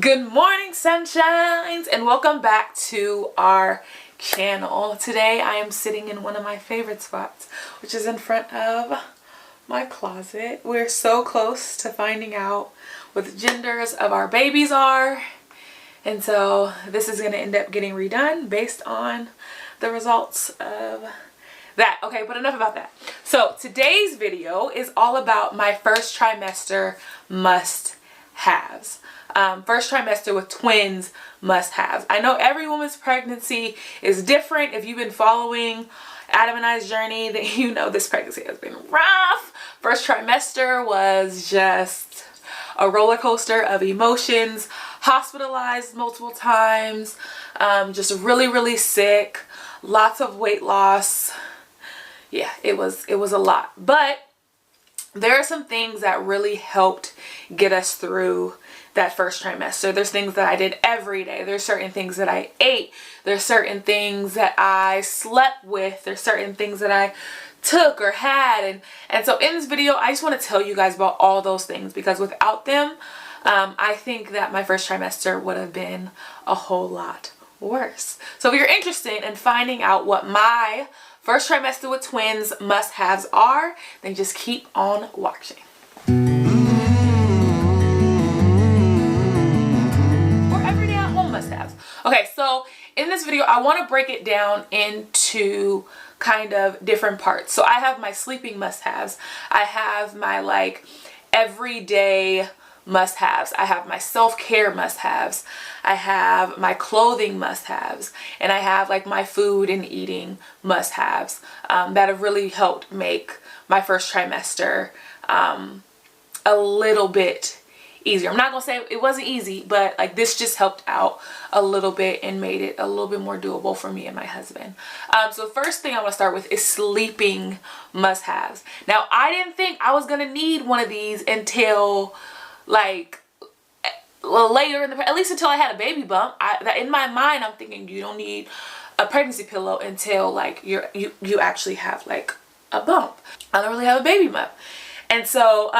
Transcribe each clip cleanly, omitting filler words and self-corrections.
Good morning, sunshines, and welcome back to our channel. Today I am sitting in one of my favorite spots, which is in front of my closet. We're so close to finding out what the genders of our babies are, and so this is going to end up getting redone based on the results of that. Okay, but enough about that. So today's video is all about my first trimester must-haves. First trimester with twins must-haves. I know every woman's pregnancy is different. If you've been following Adam and I's journey, then you know this pregnancy has been rough. First trimester was just a roller coaster of emotions, hospitalized multiple times, just really sick, lots of weight loss. Yeah, it was a lot. But there are some things that really helped get us through that first trimester. There's things that I did every day. There's certain things that I ate. There's certain things that I slept with. There's certain things that I took or had. And so in this video, I just want to tell you guys about all those things, because without them, I think that my first trimester would have been a whole lot worse. So if you're interested in finding out what my first trimester with twins must-haves are, then just keep on watching. Must-haves. Okay, so in this video I want to break it down into kind of different parts. So I have my sleeping must-haves, I have my like everyday must-haves, I have my self-care must-haves, I have my clothing must-haves, and I have like my food and eating must-haves that have really helped make my first trimester a little bit easier. I'm not gonna say it wasn't easy, but like this just helped out a little bit and made it a little bit more doable for me and my husband. So the first thing I want to start with is sleeping must-haves. Now I didn't think I was gonna need one of these until like later in at least until I had a baby bump. In my mind I'm thinking you don't need a pregnancy pillow until like you actually have like a bump. I don't really have a baby bump. And so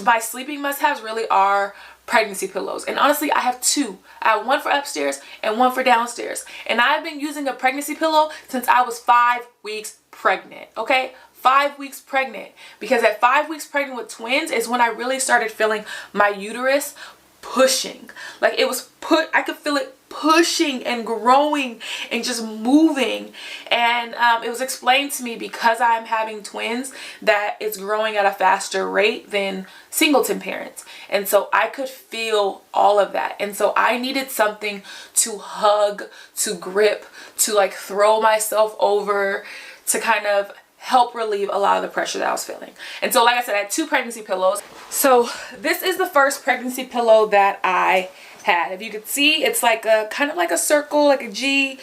my sleeping must-haves really are pregnancy pillows. And honestly, I have two. I have one for upstairs and one for downstairs. And I've been using a pregnancy pillow since I was 5 weeks pregnant, okay? 5 weeks pregnant. Because at 5 weeks pregnant with twins is when I really started feeling my uterus pushing. Like it was I could feel it pushing and growing and just moving, and it was explained to me because I'm having twins that it's growing at a faster rate than singleton parents, and so I could feel all of that. And so I needed something to hug, to grip, to like throw myself over, to kind of help relieve a lot of the pressure that I was feeling. And so like I said, I had two pregnancy pillows. So this is the first pregnancy pillow that I had. If you could see, it's like a kind of like a circle, like a G.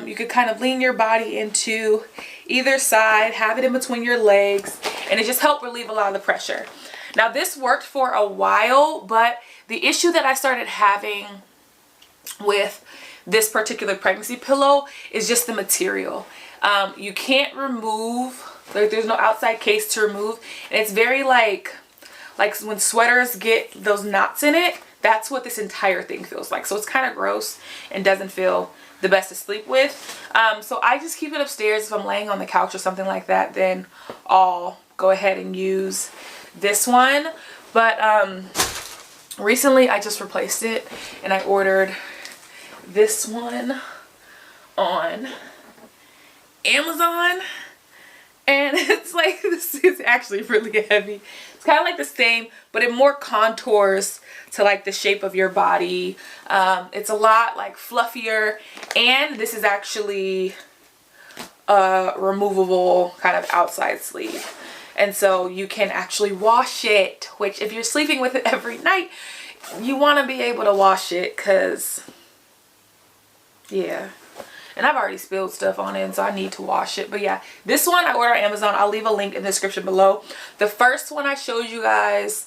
You could kind of lean your body into either side, have it in between your legs, and it just helped relieve a lot of the pressure. Now this worked for a while, but the issue that I started having with this particular pregnancy pillow is just the material. You can't remove, like there's no outside case to remove, and it's very like when sweaters get those knots in it, that's what this entire thing feels like. So it's kind of gross and doesn't feel the best to sleep with. So I just keep it upstairs. If I'm laying on the couch or something like that, then I'll go ahead and use this one. But recently I just replaced it and I ordered this one on Amazon, and it's like, this is actually really heavy. It's kind of like the same, but it more contours to like the shape of your body. It's a lot like fluffier, and this is actually a removable kind of outside sleeve, and so you can actually wash it, which if you're sleeping with it every night, you want to be able to wash it, because yeah. And I've already spilled stuff on it, and so I need to wash it. But yeah, this one I ordered on Amazon. I'll leave a link in the description below. The first one I showed you guys,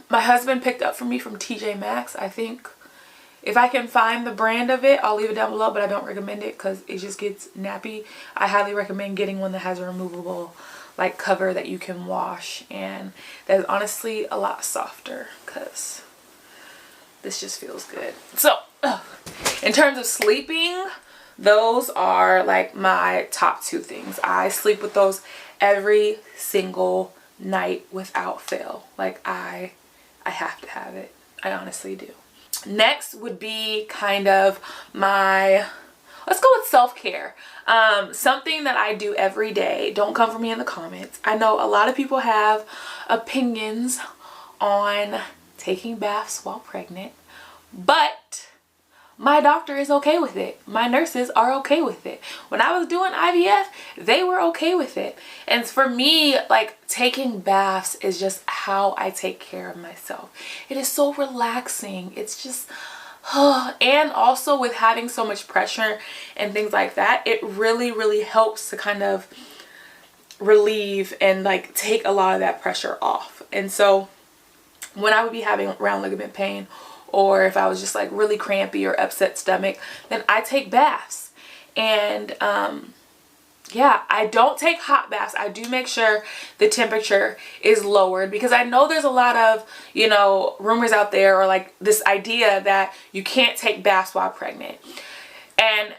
my husband picked up for me from TJ Maxx, I think. If I can find the brand of it, I'll leave it down below, but I don't recommend it because it just gets nappy. I highly recommend getting one that has a removable like cover that you can wash, and that's honestly a lot softer, because this just feels good. So in terms of sleeping, those are like my top two things. I sleep with those every single night without fail. Like I have to have it. I honestly do. Next would be kind of my, let's go with self-care. Something that I do every day. Don't come for me in the comments. I know a lot of people have opinions on taking baths while pregnant, but my doctor is okay with it. My nurses are okay with it. When I was doing IVF, they were okay with it. And for me, like, taking baths is just how I take care of myself. It is so relaxing. It's just, and also with having so much pressure and things like that, it really, really helps to kind of relieve and like take a lot of that pressure off. And so when I would be having round ligament pain, or if I was just like really crampy or upset stomach, then I take baths. And yeah, I don't take hot baths. I do make sure the temperature is lowered, because I know there's a lot of, you know, rumors out there, or like this idea that you can't take baths while pregnant. And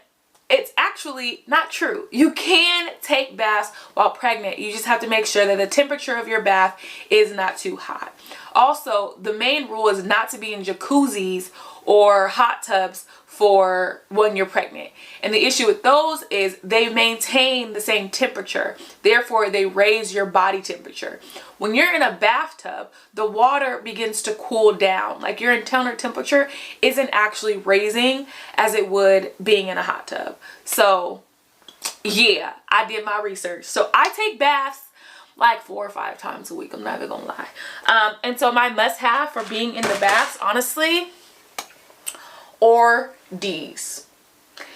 it's actually not true. You can take baths while pregnant. You just have to make sure that the temperature of your bath is not too hot. Also, the main rule is not to be in jacuzzis or hot tubs for when you're pregnant. And the issue with those is they maintain the same temperature. Therefore, they raise your body temperature. When you're in a bathtub, the water begins to cool down. Like, your internal temperature isn't actually raising as it would being in a hot tub. So yeah, I did my research. So I take baths like 4 or 5 times a week. I'm not even gonna lie. And so my must-have for being in the baths, honestly, or these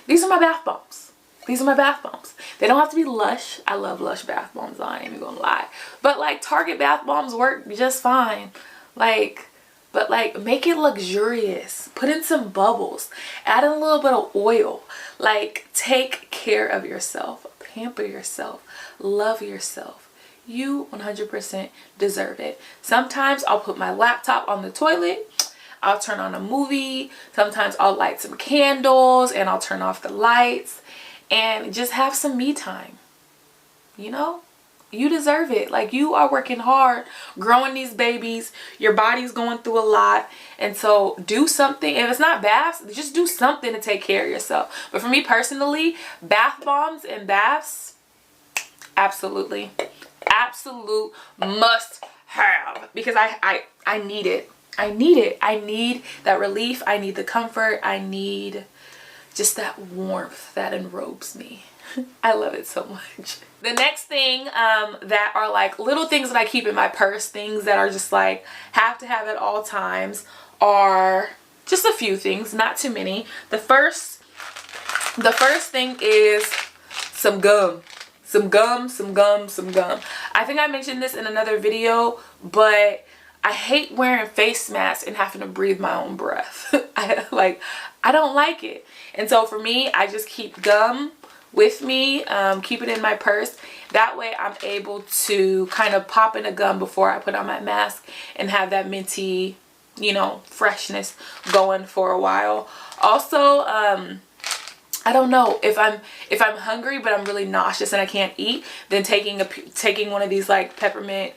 are my bath bombs. These are my bath bombs. They don't have to be Lush. I love Lush bath bombs, I ain't even gonna lie. But like, Target bath bombs work just fine. Like, but like, make it luxurious. Put in some bubbles. Add in a little bit of oil. Like, take care of yourself. Pamper yourself. Love yourself. You 100% deserve it. Sometimes I'll put my laptop on the toilet. I'll turn on a movie. Sometimes I'll light some candles and I'll turn off the lights and just have some me time. You know, you deserve it. Like, you are working hard growing these babies. Your body's going through a lot. And so do something. If it's not baths, just do something to take care of yourself. But for me personally, bath bombs and baths, absolutely. Absolute must have, because I need it. I need it. I need that relief. I need the comfort. I need just that warmth that enrobes me. I love it so much. The next thing that are like little things that I keep in my purse, things that are just like have to have at all times, are just a few things, not too many. The first thing is some gum. Some gum. I think I mentioned this in another video, but I hate wearing face masks and having to breathe my own breath. I don't like it. And so for me, I just keep gum with me, keep it in my purse. That way I'm able to kind of pop in a gum before I put on my mask and have that minty, you know, freshness going for a while. Also, I don't know, if I'm hungry but I'm really nauseous and I can't eat, then taking one of these like peppermint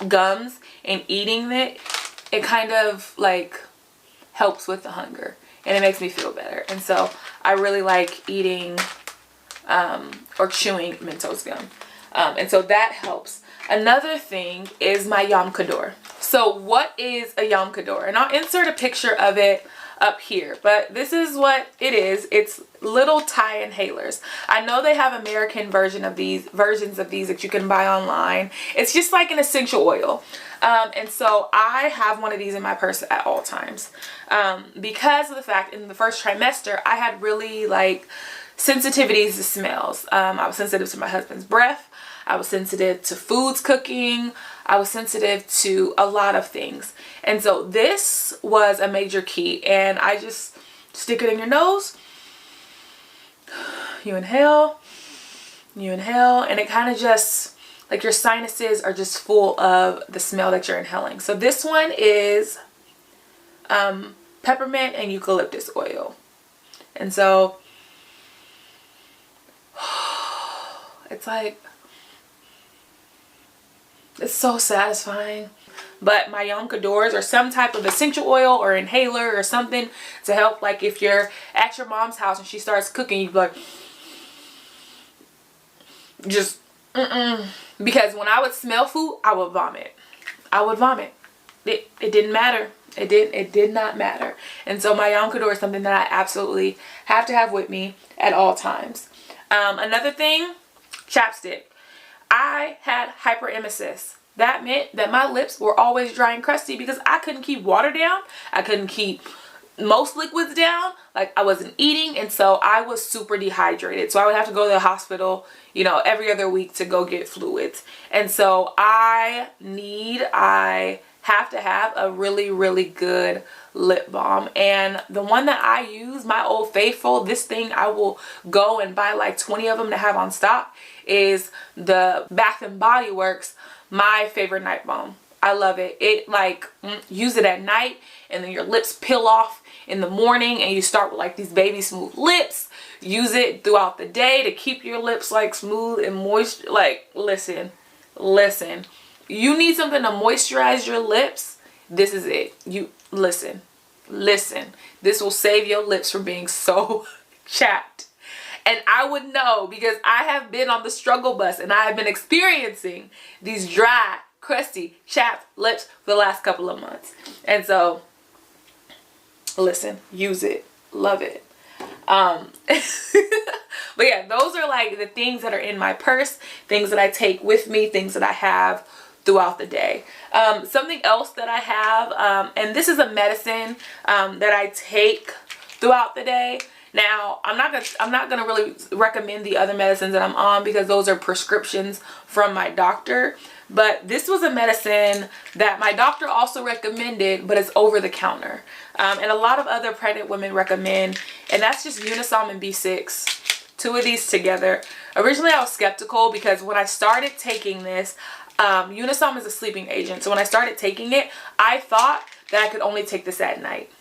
gums and eating it kind of like helps with the hunger and it makes me feel better. And so I really like eating or chewing Mentos gum, and so that helps. Another thing is my Yom Kippur. So what is a Yom Kippur? And I'll insert a picture of it up here, but this is what it is. It's little Thai inhalers. I know they have American versions of these that you can buy online. It's just like an essential oil, and so I have one of these in my purse at all times, because of the fact in the first trimester I had really like sensitivities to smells. I was sensitive to my husband's breath. I was sensitive to foods cooking. I was sensitive to a lot of things. And so this was a major key. And I just stick it in your nose. You inhale, and it kind of just, like, your sinuses are just full of the smell that you're inhaling. So this one is peppermint and eucalyptus oil. And so it's like, it's so satisfying. But my Yom Kippurs or some type of essential oil or inhaler or something to help, like if you're at your mom's house and she starts cooking, you be like, just because when I would smell food, I would vomit. I would vomit. It didn't matter. It did not matter. And so my Yom Kippur is something that I absolutely have to have with me at all times. Another thing, chapstick. I had hyperemesis. That meant that my lips were always dry and crusty because I couldn't keep water down. I couldn't keep most liquids down. Like, I wasn't eating, and so I was super dehydrated. So I would have to go to the hospital, you know, every other week to go get fluids. And so I have to have a really, really good lip balm. And the one that I use, my Old Faithful, this thing I will go and buy like 20 of them to have on stock, is the Bath and Body Works, my favorite night balm. I love it. It like, use it at night and then your lips peel off in the morning and you start with like these baby smooth lips. Use it throughout the day to keep your lips like smooth and moist. Like, listen, you need something to moisturize your lips. This is it. You listen. This will save your lips from being so chapped. And I would know because I have been on the struggle bus and I have been experiencing these dry, crusty, chapped lips for the last couple of months. And so, listen, use it. Love it. But yeah, those are like the things that are in my purse, things that I take with me, things that I have throughout the day. Something else that I have, and this is a medicine that I take throughout the day. Now, I'm not gonna really recommend the other medicines that I'm on because those are prescriptions from my doctor. But this was a medicine that my doctor also recommended, but it's over the counter. And a lot of other pregnant women recommend, and that's just Unisom and B6. Two of these together. Originally, I was skeptical because when I started taking this, Unisom is a sleeping agent. So when I started taking it, I thought that I could only take this at night.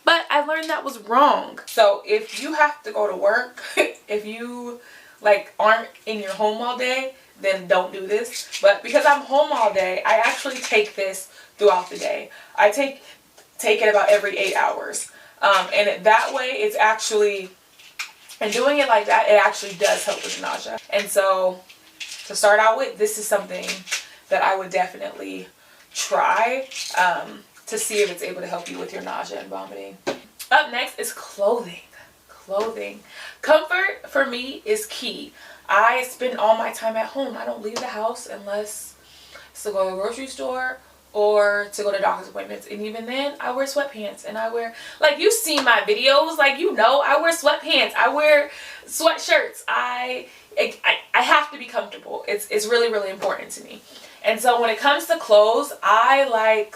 But I learned that was wrong. So if you have to go to work, if you like aren't in your home all day, then don't do this. But because I'm home all day, I actually take this throughout the day. I take it about every 8 hours. And that way it's actually, and doing it like that, it actually does help with nausea. And so to start out with, this is something that I would definitely try to see if it's able to help you with your nausea and vomiting. Up next is clothing. Comfort for me is key. I spend all my time at home. I don't leave the house unless it's to go to the grocery store or to go to doctor's appointments. And even then, I wear sweatpants and I wear, like, you've seen my videos, like, you know, I wear sweatpants, I wear sweatshirts. I have to be comfortable. It's really, really important to me. And so when it comes to clothes, I like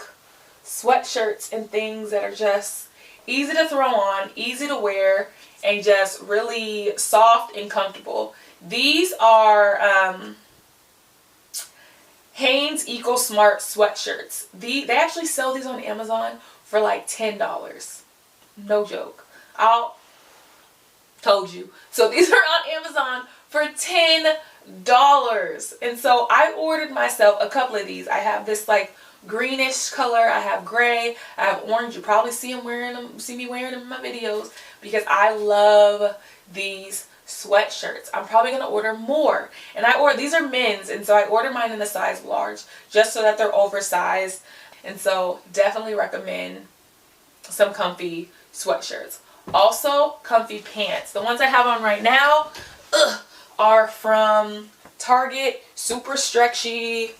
sweatshirts and things that are just easy to throw on, easy to wear, and just really soft and comfortable. These are Hanes Ecosmart sweatshirts. They actually sell these on Amazon for like $10. No joke. I'll told you. So these are on Amazon for $10. And so I ordered myself a couple of these. I have this like greenish color, I have gray, I have orange. You probably see me wearing them in my videos because I love these sweatshirts. I'm probably gonna order more. And these are men's, and so I ordered mine in a size large just so that they're oversized. And so definitely recommend some comfy sweatshirts. Also, comfy pants. The ones I have on right now are from Target. Super stretchy,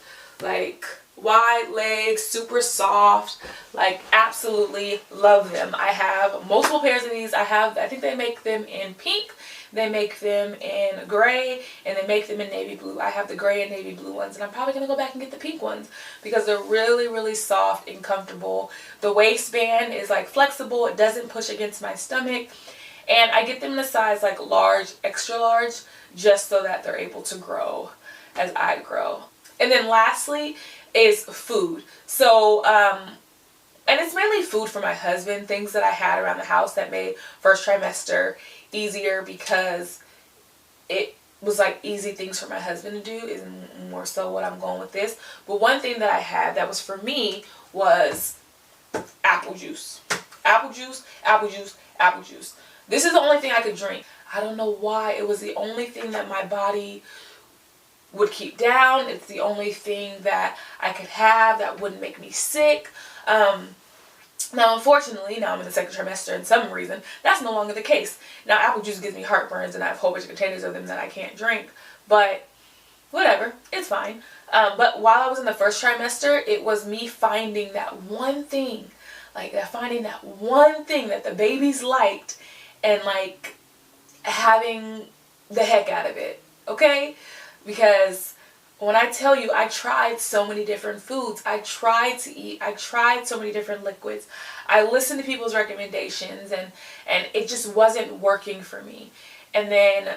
like wide legs, super soft, like absolutely love them. I have multiple pairs of these. I think they make them in pink, they make them in gray, and they make them in navy blue. I have the gray and navy blue ones, and I'm probably gonna go back and get the pink ones because they're really, really soft and comfortable. The waistband is like flexible, it doesn't push against my stomach, and I get them in a size like large, extra large, just so that they're able to grow as I grow. And then lastly is food. So and it's mainly food for my husband, things that I had around the house that made first trimester easier, because it was like easy things for my husband to do is more so what I'm going with this. But one thing that I had that was for me was apple juice. Apple juice, apple juice, apple juice. This is the only thing I could drink. I don't know why. It was the only thing that my body would keep down. It's the only thing that I could have that wouldn't make me sick. Now, unfortunately, now I'm in the second trimester, and some reason that's no longer the case. Now, apple juice gives me heartburns, and I have a whole bunch of containers of them that I can't drink. But whatever, it's fine. But while I was in the first trimester, it was me finding that one thing, finding that one thing that the babies liked, and like having the heck out of it. Okay, because when I tell you, I tried so many different foods. I tried to eat. I tried so many different liquids. I listened to people's recommendations, and it just wasn't working for me. And then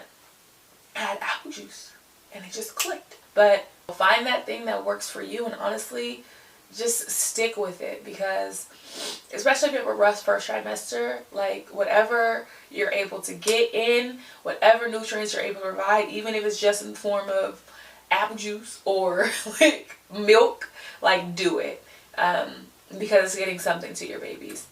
I had apple juice, and it just clicked. But find that thing that works for you, and honestly, just stick with it, because especially if you have a rough first trimester, like whatever you're able to get in, whatever nutrients you're able to provide, even if it's just in the form of apple juice or like milk, like do it, because it's getting something to your babies.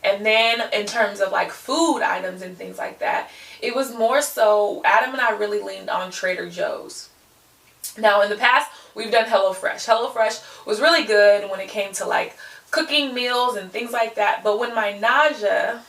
And then in terms of like food items and things like that, it was more so Adam and I really leaned on Trader Joe's. Now in the past we've done HelloFresh. HelloFresh was really good when it came to like cooking meals and things like that, but when my nausea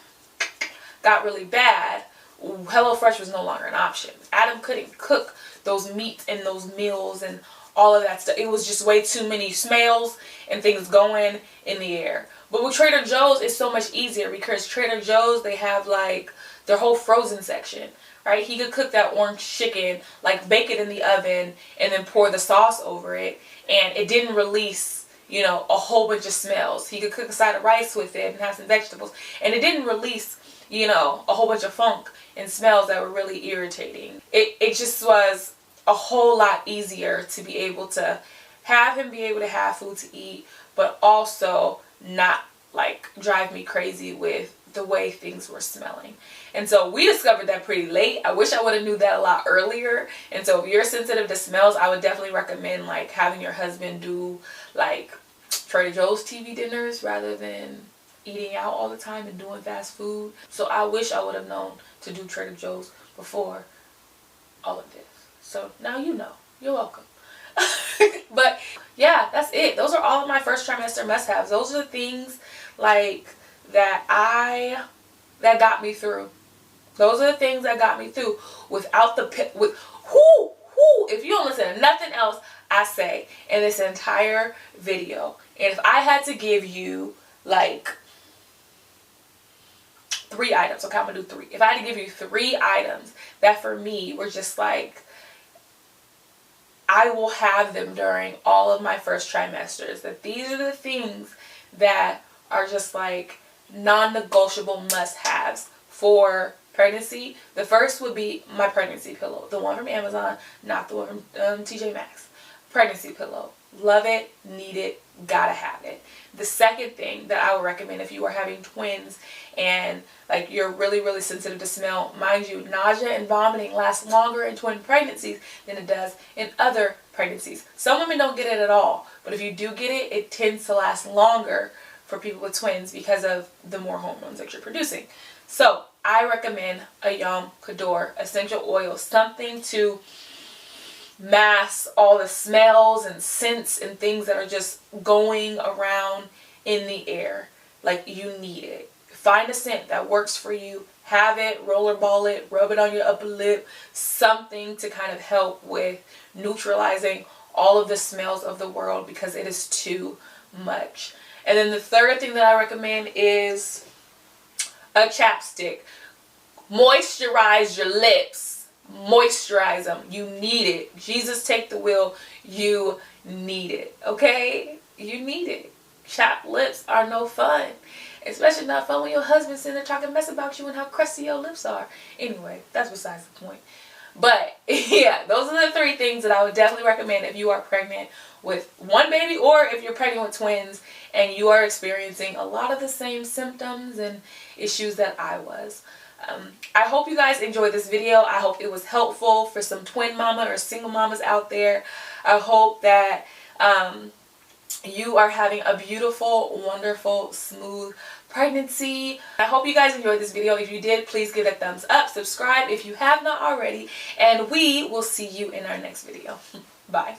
got really bad, HelloFresh was no longer an option. Adam couldn't cook those meats and those meals and all of that stuff. It was just way too many smells and things going in the air. But with Trader Joe's, it's so much easier, because Trader Joe's, they have like their whole frozen section, right? He could cook that orange chicken, like bake it in the oven and then pour the sauce over it, and it didn't release, you know, a whole bunch of smells. He could cook a side of rice with it and have some vegetables, and it didn't release, you know, a whole bunch of funk and smells that were really irritating. It just was a whole lot easier to be able to have him be able to have food to eat, but also not like drive me crazy with the way things were smelling. And so we discovered that pretty late. I wish I would have knew that a lot earlier. And so if you're sensitive to smells, I would definitely recommend like having your husband do like Trader Joe's TV dinners rather than eating out all the time and doing fast food. So I wish I would have known to do Trader Joe's before all of this. So now you know. You're welcome. But yeah, that's it. Those are all of my first trimester must-haves. Those are the things like that got me through. Those are the things that got me through without the if you don't listen to nothing else I say in this entire video. And if I had to give you like 3 items, okay, I'm gonna do 3. If I had to give you 3 items that for me were just like, I will have them during all of my first trimesters, that these are the things that are just like non-negotiable must-haves for pregnancy. The first would be my pregnancy pillow, the one from Amazon, not the one from TJ Maxx. Pregnancy pillow. Love it, need it, gotta have it. The second thing that I would recommend if you are having twins and like you're really, really sensitive to smell, mind you, nausea and vomiting lasts longer in twin pregnancies than it does in other pregnancies. Some women don't get it at all, but if you do get it, it tends to last longer for people with twins because of the more hormones that you're producing. So I recommend a Yom Kippur essential oil, something to mask all the smells and scents and things that are just going around in the air. Like, you need it. Find a scent that works for you. Have it, rollerball it, rub it on your upper lip. Something to kind of help with neutralizing all of the smells of the world, because it is too much. And then the third thing that I recommend is a chapstick. Moisturize your lips. Moisturize them. You need it. Jesus, take the wheel. You need it. Okay? You need it. Chapped lips are no fun. Especially not fun when your husband's sitting there talking mess about you and how crusty your lips are. Anyway, that's besides the point. But yeah, those are the 3 things that I would definitely recommend if you are pregnant with one baby, or if you're pregnant with twins and you are experiencing a lot of the same symptoms and issues that I was. I hope you guys enjoyed this video. I hope it was helpful for some twin mama or single mamas out there. I hope that you are having a beautiful, wonderful, smooth pregnancy. I hope you guys enjoyed this video. If you did, please give it a thumbs up, subscribe if you have not already, and we will see you in our next video. Bye.